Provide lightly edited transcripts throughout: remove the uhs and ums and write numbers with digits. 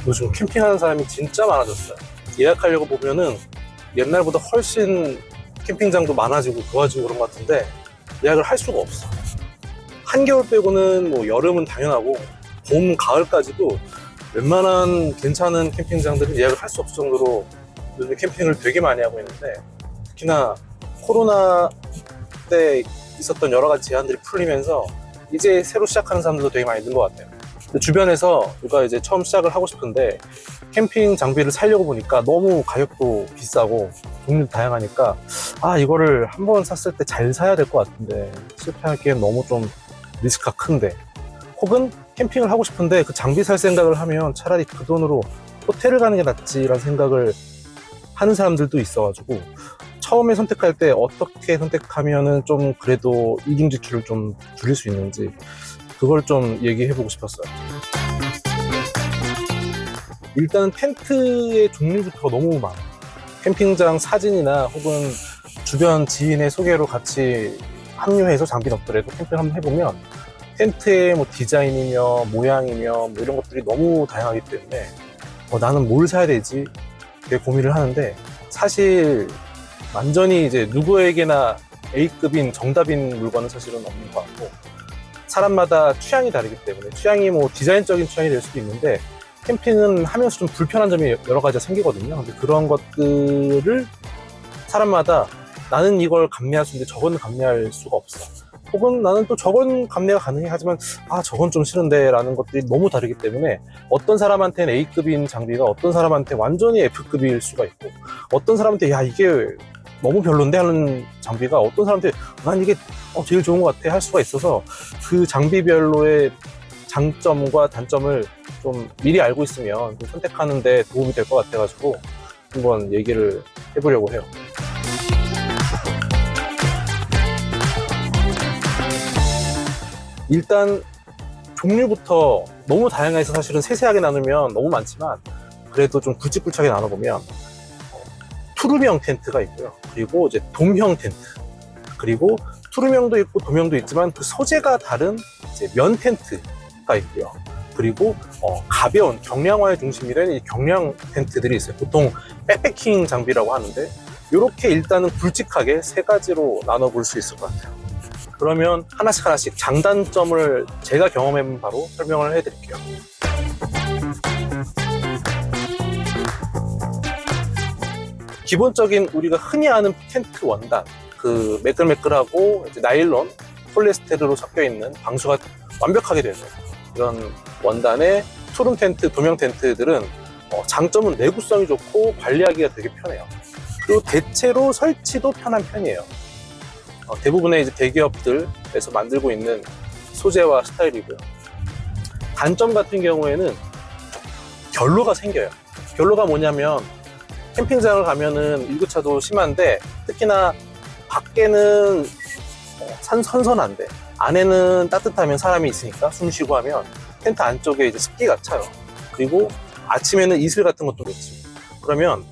요즘 캠핑하는 사람이 진짜 많아졌어요. 예약하려고 보면은 옛날보다 훨씬 캠핑장도 많아지고 좋아지고 그런 것 같은데 예약을 할 수가 없어. 한겨울 빼고는 뭐 여름은 당연하고 봄, 가을까지도 웬만한 괜찮은 캠핑장들은 예약을 할 수 없을 정도로 요즘 캠핑을 되게 많이 하고 있는데, 특히나 코로나 때 있었던 여러 가지 제한들이 풀리면서 이제 새로 시작하는 사람들도 되게 많이 는 것 같아요. 근데 주변에서 누가 이제 처음 시작을 하고 싶은데 캠핑 장비를 사려고 보니까 너무 가격도 비싸고 종류도 다양하니까 이거를 한번 샀을 때 잘 사야 될 것 같은데 실패하기엔 너무 좀 리스크가 큰데, 혹은 캠핑을 하고 싶은데 그 장비 살 생각을 하면 차라리 그 돈으로 호텔을 가는 게 낫지라는 생각을 하는 사람들도 있어가지고 처음에 선택할 때 어떻게 선택하면은 좀 그래도 이중 지출을 좀 줄일 수 있는지 그걸 좀 얘기해보고 싶었어요. 일단은 텐트의 종류부터 너무 많아요. 캠핑장 사진이나 혹은 주변 지인의 소개로 같이 합류해서 장비는 없더라도 캠핑을 한번 해보면 텐트의 뭐 디자인이며 모양이며 뭐 이런 것들이 너무 다양하기 때문에 나는 뭘 사야 되지? 되게 고민을 하는데, 사실 완전히 이제 누구에게나 A급인 정답인 물건은 사실은 없는 것 같고, 사람마다 취향이 다르기 때문에 취향이 뭐 디자인적인 취향이 될 수도 있는데 캠핑은 하면서 좀 불편한 점이 여러 가지가 생기거든요. 근데 그런 것들을 사람마다 나는 이걸 감내할 수 있는데 저건 감내할 수가 없어, 혹은 나는 또 저건 감내가 가능해 하지만 저건 좀 싫은데 라는 것들이 너무 다르기 때문에 어떤 사람한테는 A급인 장비가 어떤 사람한테 완전히 F급일 수가 있고, 어떤 사람한테 이게 너무 별론데 하는 장비가 어떤 사람한테 난 이게 제일 좋은 것 같아 할 수가 있어서, 그 장비별로의 장점과 단점을 좀 미리 알고 있으면 좀 선택하는 데 도움이 될 것 같아가지고 한번 얘기를 해보려고 해요. 일단 종류부터 너무 다양해서 사실은 세세하게 나누면 너무 많지만 그래도 좀 굵직굵직하게 나눠보면 투룸형 텐트가 있고요. 그리고 이제 돔형 텐트, 그리고 투룸형도 있고 돔형도 있지만 그 소재가 다른 이제 면 텐트가 있고요. 그리고 가벼운 경량화에 중심이 된 이 경량 텐트들이 있어요. 보통 백패킹 장비라고 하는데 이렇게 일단은 굵직하게 세 가지로 나눠볼 수 있을 것 같아요. 그러면 하나씩 장단점을 제가 경험해본 바로 설명을 해드릴게요. 기본적인 우리가 흔히 아는 텐트 원단, 그 매끌매끌하고 이제 나일론, 폴리에스테르로 섞여있는 방수가 완벽하게 되는 이런 원단의 투룸 텐트, 도명 텐트들은 장점은 내구성이 좋고 관리하기가 되게 편해요. 그리고 대체로 설치도 편한 편이에요. 대부분의 이제 대기업들에서 만들고 있는 소재와 스타일이고요. 단점 같은 경우에는 결로가 생겨요. 결로가 뭐냐면 캠핑장을 가면은 일교차도 심한데, 특히나 밖에는 선선한데 안에는 따뜻하면 사람이 있으니까 숨 쉬고 하면 텐트 안쪽에 이제 습기가 차요. 그리고 아침에는 이슬 같은 것도 있지. 그러면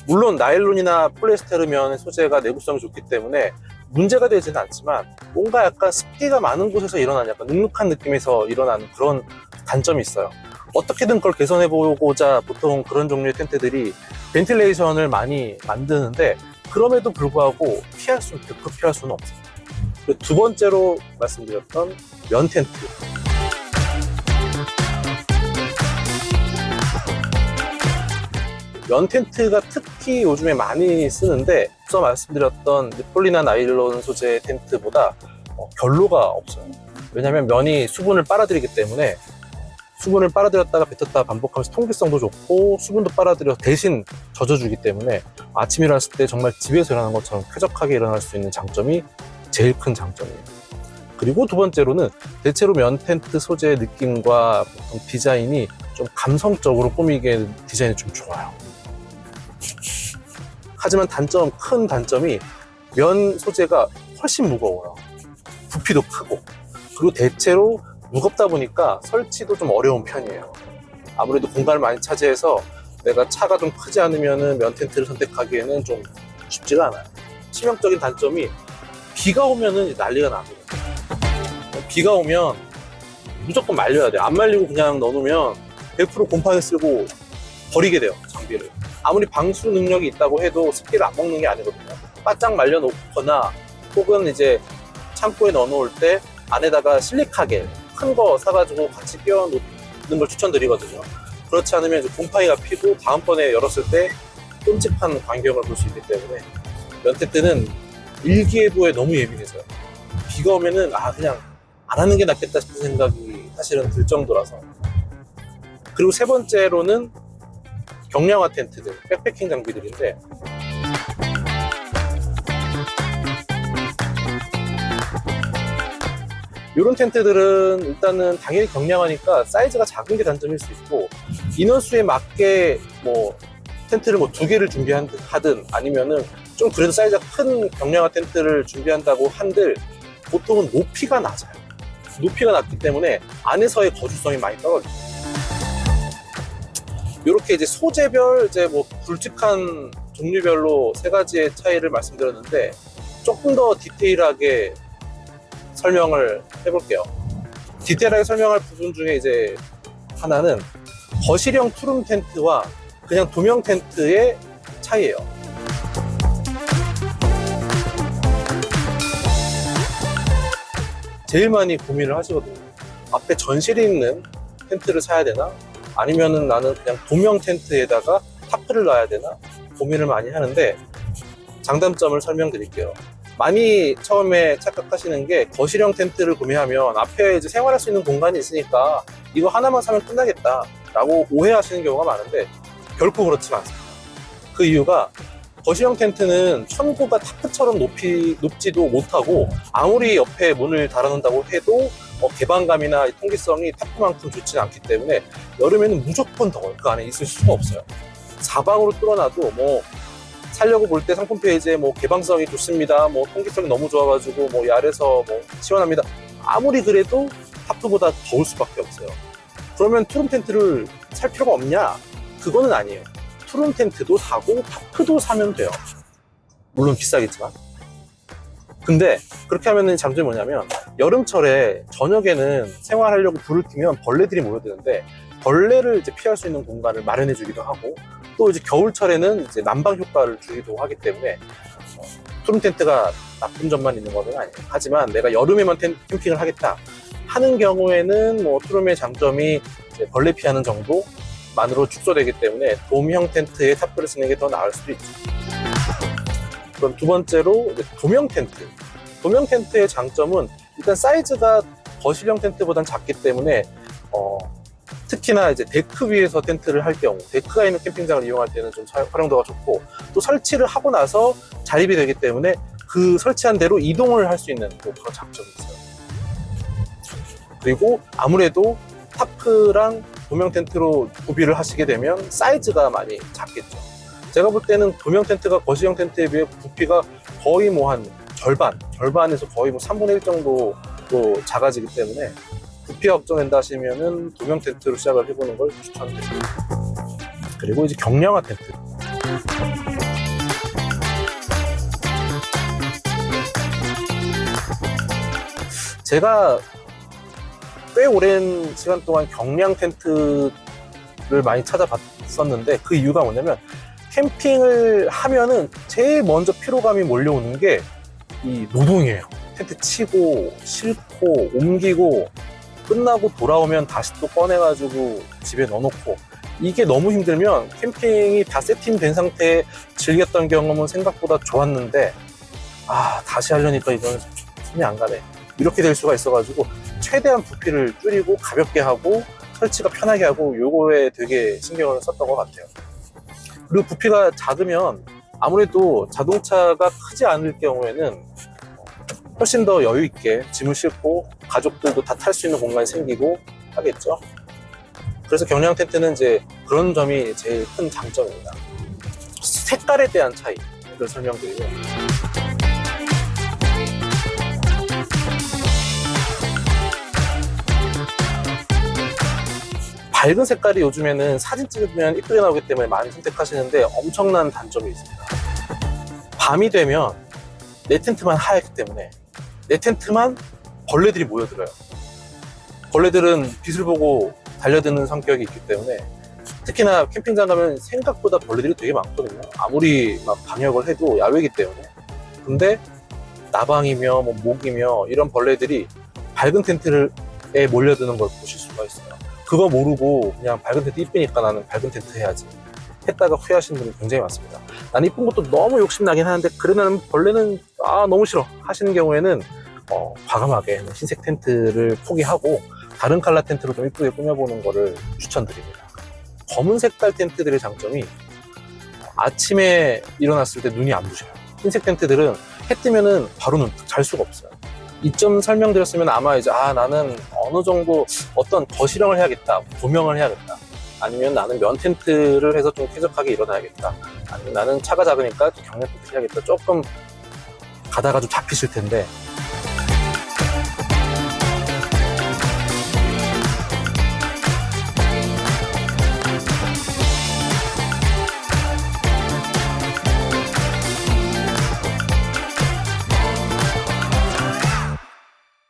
물론 나일론이나 폴리에스테르 면 소재가 내구성이 좋기 때문에 문제가 되지는 않지만 뭔가 약간 습기가 많은 곳에서 일어나는 약간 눅눅한 느낌에서 일어나는 그런 단점이 있어요. 어떻게든 그걸 개선해보고자 보통 그런 종류의 텐트들이 벤틸레이션을 많이 만드는데 그럼에도 불구하고 피할 수는 없어요. 그리고 두 번째로 말씀드렸던 면 텐트. 면 텐트가 특히 요즘에 많이 쓰는데, 앞서 말씀드렸던 폴리나 나일론 소재 텐트보다 결로가 없어요. 왜냐하면 면이 수분을 빨아들이기 때문에 수분을 빨아들였다가 뱉었다 반복하면서 통기성도 좋고 수분도 빨아들여 대신 젖어주기 때문에 아침에 일어났을 때 정말 집에서 일어나는 것처럼 쾌적하게 일어날 수 있는 장점이 제일 큰 장점이에요. 그리고 두 번째로는 대체로 면 텐트 소재의 느낌과 보통 디자인이 좀 감성적으로 꾸미게 디자인이 좀 좋아요. 하지만 큰 단점이 면 소재가 훨씬 무거워요. 부피도 크고, 그리고 대체로 무겁다 보니까 설치도 좀 어려운 편이에요. 아무래도 공간을 많이 차지해서 내가 차가 좀 크지 않으면 면 텐트를 선택하기에는 좀 쉽지가 않아요. 치명적인 단점이 비가 오면은 난리가 나거든요. 비가 오면 무조건 말려야 돼. 안 말리고 그냥 넣어놓으면 100% 곰팡이 쓰고 버리게 돼요, 장비를. 아무리 방수 능력이 있다고 해도 습기를 안 먹는 게 아니거든요. 바짝 말려놓거나 혹은 이제 창고에 넣어놓을 때 안에다가 실리카겔 큰 거 사가지고 같이 끼워 놓는 걸 추천드리거든요. 그렇지 않으면 이제 곰팡이가 피고 다음번에 열었을 때 끔찍한 광경을 볼 수 있기 때문에 면 텐트는 일기예보에 너무 예민해져요. 비가 오면은 그냥 안 하는 게 낫겠다 싶은 생각이 사실은 들 정도라서. 그리고 세 번째로는 경량화 텐트들, 백패킹 장비들인데, 이런 텐트들은 일단은 당연히 경량하니까 사이즈가 작은 게 단점일 수 있고, 인원수에 맞게 뭐 텐트를 뭐 2개를 준비하든 아니면은 좀 그래도 사이즈가 큰 경량화 텐트를 준비한다고 한들 보통은 높이가 낮아요. 높이가 낮기 때문에 안에서의 거주성이 많이 떨어져요. 이렇게 이제 소재별, 이제 뭐 굵직한 종류별로 3가지의 차이를 말씀드렸는데, 조금 더 디테일하게 설명을 해볼게요. 디테일하게 설명할 부분 중에 이제 하나는 거실형 투룸 텐트와 그냥 도명 텐트의 차이예요. 제일 많이 고민을 하시거든요. 앞에 전실이 있는 텐트를 사야 되나? 아니면은 나는 그냥 도명 텐트에다가 타프를 놔야 되나? 고민을 많이 하는데, 장단점을 설명드릴게요. 많이 처음에 착각하시는 게, 거실형 텐트를 구매하면 앞에 이제 생활할 수 있는 공간이 있으니까 이거 하나만 사면 끝나겠다 라고 오해하시는 경우가 많은데, 결코 그렇지 않습니다. 그 이유가, 거실형 텐트는 천고가 타프처럼 높지도 못하고, 아무리 옆에 문을 달아놓는다고 해도 개방감이나 통기성이 타프만큼 좋지는 않기 때문에 여름에는 무조건 더워요. 그 안에 있을 수가 없어요. 사방으로 뚫어놔도 뭐 살려고 볼 때 상품 페이지에 뭐 개방성이 좋습니다, 뭐 통기성이 너무 좋아가지고 뭐 야래서 뭐 시원합니다, 아무리 그래도 타프보다 더울 수밖에 없어요. 그러면 투룸 텐트를 살 필요가 없냐? 그거는 아니에요. 투룸 텐트도 사고 타프도 사면 돼요. 물론 비싸겠지만. 근데 그렇게 하면 장점이 뭐냐면, 여름철에 저녁에는 생활하려고 불을 켜면 벌레들이 모여드는데, 벌레를 이제 피할 수 있는 공간을 마련해 주기도 하고, 또 이제 겨울철에는 이제 난방 효과를 주기도 하기 때문에 투룸 텐트가 나쁜 점만 있는 것은 아니에요. 하지만 내가 여름에만 캠핑을 하겠다 하는 경우에는 뭐 투룸의 장점이 이제 벌레 피하는 정도만으로 축소되기 때문에 돔형 텐트에 타프를 쓰는 게 더 나을 수도 있죠. 그럼 두 번째로 도명 텐트. 도명 텐트의 장점은 일단 사이즈가 거실형 텐트보다는 작기 때문에 특히나 이제 데크 위에서 텐트를 할 경우, 데크가 있는 캠핑장을 이용할 때는 좀 활용도가 좋고, 또 설치를 하고 나서 자립이 되기 때문에 그 설치한 대로 이동을 할 수 있는 또 그런 장점이 있어요. 그리고 아무래도 타프랑 도명 텐트로 구비를 하시게 되면 사이즈가 많이 작겠죠. 제가 볼 때는 도명 텐트가 거실형 텐트에 비해 부피가 거의 뭐 한 절반에서 거의 뭐 3분의 1 정도 또 작아지기 때문에 부피가 걱정된다 하시면은 도명 텐트로 시작을 해보는 걸 추천드립니다. 그리고 이제 경량화 텐트. 제가 꽤 오랜 시간 동안 경량 텐트를 많이 찾아봤었는데, 그 이유가 뭐냐면, 캠핑을 하면은 제일 먼저 피로감이 몰려오는 게 이 노동이에요. 텐트 치고 싣고 옮기고 끝나고 돌아오면 다시 또 꺼내가지고 집에 넣어놓고, 이게 너무 힘들면 캠핑이 다 세팅된 상태에 즐겼던 경험은 생각보다 좋았는데, 다시 하려니까 이건 손이 안 가네, 이렇게 될 수가 있어가지고 최대한 부피를 줄이고 가볍게 하고 설치가 편하게 하고, 요거에 되게 신경을 썼던 것 같아요. 그리고 부피가 작으면 아무래도 자동차가 크지 않을 경우에는 훨씬 더 여유 있게 짐을 싣고 가족들도 다 탈 수 있는 공간이 생기고 하겠죠. 그래서 경량 텐트는 이제 그런 점이 제일 큰 장점입니다. 색깔에 대한 차이를 설명드리고, 밝은 색깔이 요즘에는 사진 찍으면 이쁘게 나오기 때문에 많이 선택하시는데, 엄청난 단점이 있습니다. 밤이 되면 내 텐트만 하얗기 때문에 내 텐트만 벌레들이 모여들어요. 벌레들은 빛을 보고 달려드는 성격이 있기 때문에 특히나 캠핑장 가면 생각보다 벌레들이 되게 많거든요. 아무리 막 방역을 해도 야외이기 때문에. 근데 나방이며 뭐 모기며 이런 벌레들이 밝은 텐트에 몰려드는 걸 보실 수가 있어요. 그거 모르고 그냥 밝은 텐트 이쁘니까 나는 밝은 텐트 해야지 했다가 후회하시는 분이 굉장히 많습니다. 나는 이쁜 것도 너무 욕심나긴 하는데 그래 나는 벌레는 너무 싫어 하시는 경우에는 과감하게 흰색 텐트를 포기하고 다른 컬러 텐트로 좀 이쁘게 꾸며보는 거를 추천드립니다. 검은 색깔 텐트들의 장점이 아침에 일어났을 때 눈이 안 부셔요. 흰색 텐트들은 해 뜨면은 바로 잘 수가 없어요. 이점 설명드렸으면 아마 이제 나는 어느 정도 어떤 거실형을 해야겠다, 조명을 해야겠다, 아니면 나는 면 텐트를 해서 좀 쾌적하게 일어나야겠다, 아니면 나는 차가 작으니까 경량 텐트를 해야겠다, 조금 가다가 좀 잡히실 텐데